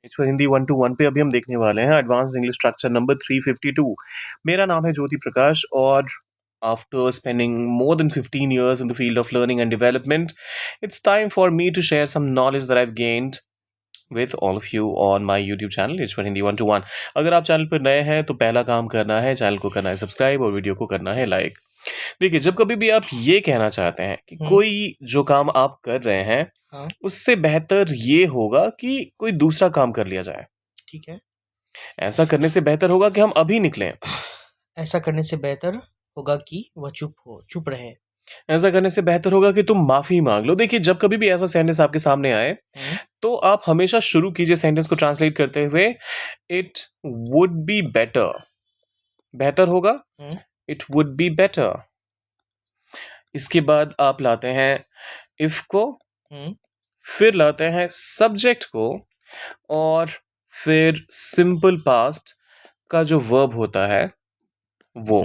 एच4 हिंदी 1-1 पे अभी हम देखने वाले हैं एडवांस इंग्लिश स्ट्रक्चर नंबर 352। मेरा नाम है ज्योति प्रकाश और after spending more than 15 years in the field of learning and development, it's time for me to share some knowledge that I've gained with all of you on my YouTube channel H1 Hindi 1-1। अगर आप channel पर नए हैं तो पहला काम करना है, चैनल को करना है सब्सक्राइब और वीडियो को करना है लाइक। देखिए, जब कभी भी आप ये कहना चाहते हैं कि कोई जो काम आप कर रहे हैं उससे बेहतर ये होगा कि कोई दूसरा काम कर लिया जाए। ठीक है। ऐसा करने से बेहतर होगा कि हम अभी निकलें। ऐसा करने से बेहतर होगा कि वह चुप रहे। ऐसा करने से बेहतर होगा कि तुम माफी मांग लो। देखिए, जब कभी भी ऐसा सेंटेंस आपके सामने आए तो आप हमेशा शुरू कीजिए सेंटेंस को ट्रांसलेट करते हुए इट वुड बी बेटर। बेहतर होगा, इट वुड बी बेटर। इसके बाद आप लाते हैं इफ को, फिर लाते हैं सब्जेक्ट को और फिर सिंपल पास्ट का जो वर्ब होता है वो।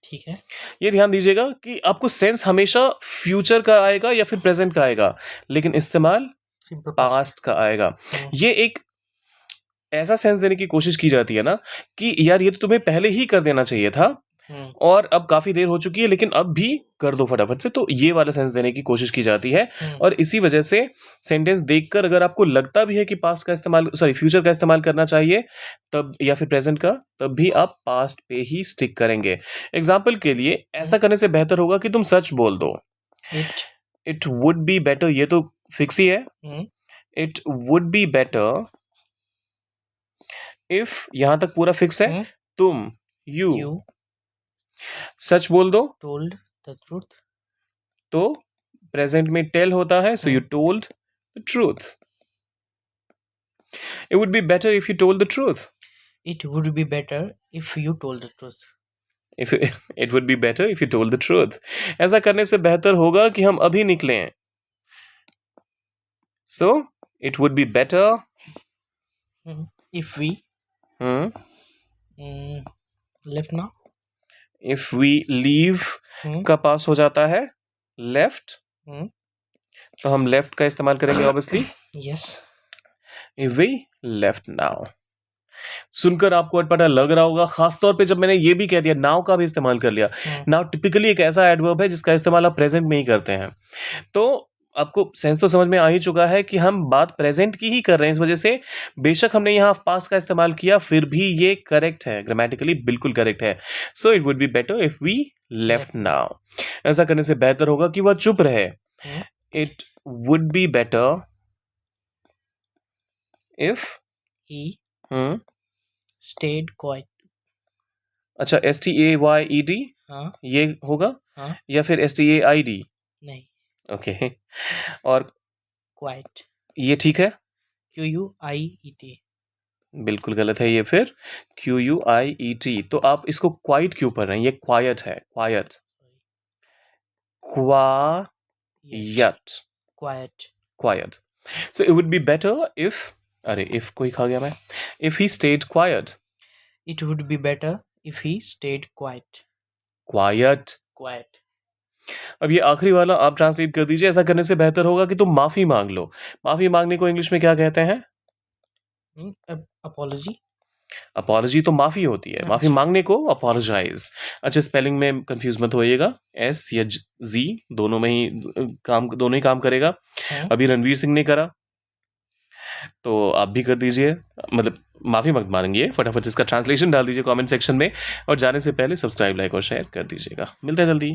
ठीक है। ये ध्यान दीजिएगा कि आपको सेंस हमेशा फ्यूचर का आएगा या फिर प्रेजेंट का आएगा, लेकिन इस्तेमाल पास्ट का आएगा। ये एक ऐसा सेंस देने की कोशिश की जाती है ना कि यार ये तो तुम्हें पहले ही कर देना चाहिए था और अब काफी देर हो चुकी है, लेकिन अब भी कर दो फटाफट से। तो ये वाला सेंस देने की कोशिश की जाती है और इसी वजह से सेंटेंस देखकर अगर आपको लगता भी है कि पास्ट का इस्तेमाल फ्यूचर का इस्तेमाल करना चाहिए तब या फिर प्रेजेंट का, तब भी आप पास्ट पे ही स्टिक करेंगे। एग्जाम्पल के लिए, ऐसा करने से बेहतर होगा कि तुम सच बोल दो। इट वुड बी बेटर, ये तो फिक्स ही है। It would be better if, यहां तक पूरा फिक्स है। तुम, यू सच बोल दो, टोल्ड द ट्रूथ। तो प्रेजेंट में टेल होता है, so you told the truth. It would be better if you told the truth. It would be better if you told the truth. It would be better if you told the truth. ऐसा करने से बेहतर होगा कि हम अभी निकलें। So it would be better if we left now. If we leave का पास हो जाता है लेफ्ट, तो हम लेफ्ट का इस्तेमाल करेंगे obviously. Yes. If we left now. सुनकर आपको अटपटा लग रहा होगा, खासतौर पे जब मैंने ये भी कह दिया नाउ का भी इस्तेमाल कर लिया। नाउ टिपिकली एक ऐसा एडवर्ब है जिसका इस्तेमाल आप प्रेजेंट में ही करते हैं, तो आपको सेंस तो समझ में आ ही चुका है कि हम बात प्रेजेंट की ही कर रहे हैं। इस वजह से बेशक हमने यहाँ पास्ट का इस्तेमाल किया, फिर भी ये करेक्ट है, ग्रामेटिकली बिल्कुल करेक्ट है। So it would be better if we left now. ऐसा करने से बेहतर होगा कि वह चुप रहे। It would be better if he stayed quiet. अच्छा, STAYED ये होगा या फिर STAID? नहीं। ओके और क्वाइट, ये ठीक है? QUIET। बिल्कुल गलत है ये, फिर QUIET। तो आप इसको क्वाइट क्यों पढ़ रहे हैं? ये क्वाइट है, quite. Quite. So it would be better if, अरे इफ कोई खा गया मैं, if he stayed quite. It would be better if he stayed quite. Quite. अब ये आखिरी वाला आप ट्रांसलेट कर दीजिए। ऐसा करने से बेहतर होगा कि तुम माफी मांग लो। माफी मांगने को इंग्लिश में क्या कहते हैं? अपॉलजी। अपॉलजी तो माफी होती है, माफी मांगने को अपॉलोजाइज। अच्छा, स्पेलिंग में कंफ्यूज मत होइएगा, एस या जी दोनों ही काम करेगा। अभी रणवीर सिंह ने करा तो आप भी कर दीजिए, मतलब माफी मत मांगिए, फटाफट इसका ट्रांसलेशन डाल दीजिए कमेंट सेक्शन में और जाने से पहले सब्सक्राइब, लाइक और शेयर कर दीजिएगा। मिलते हैं जल्दी।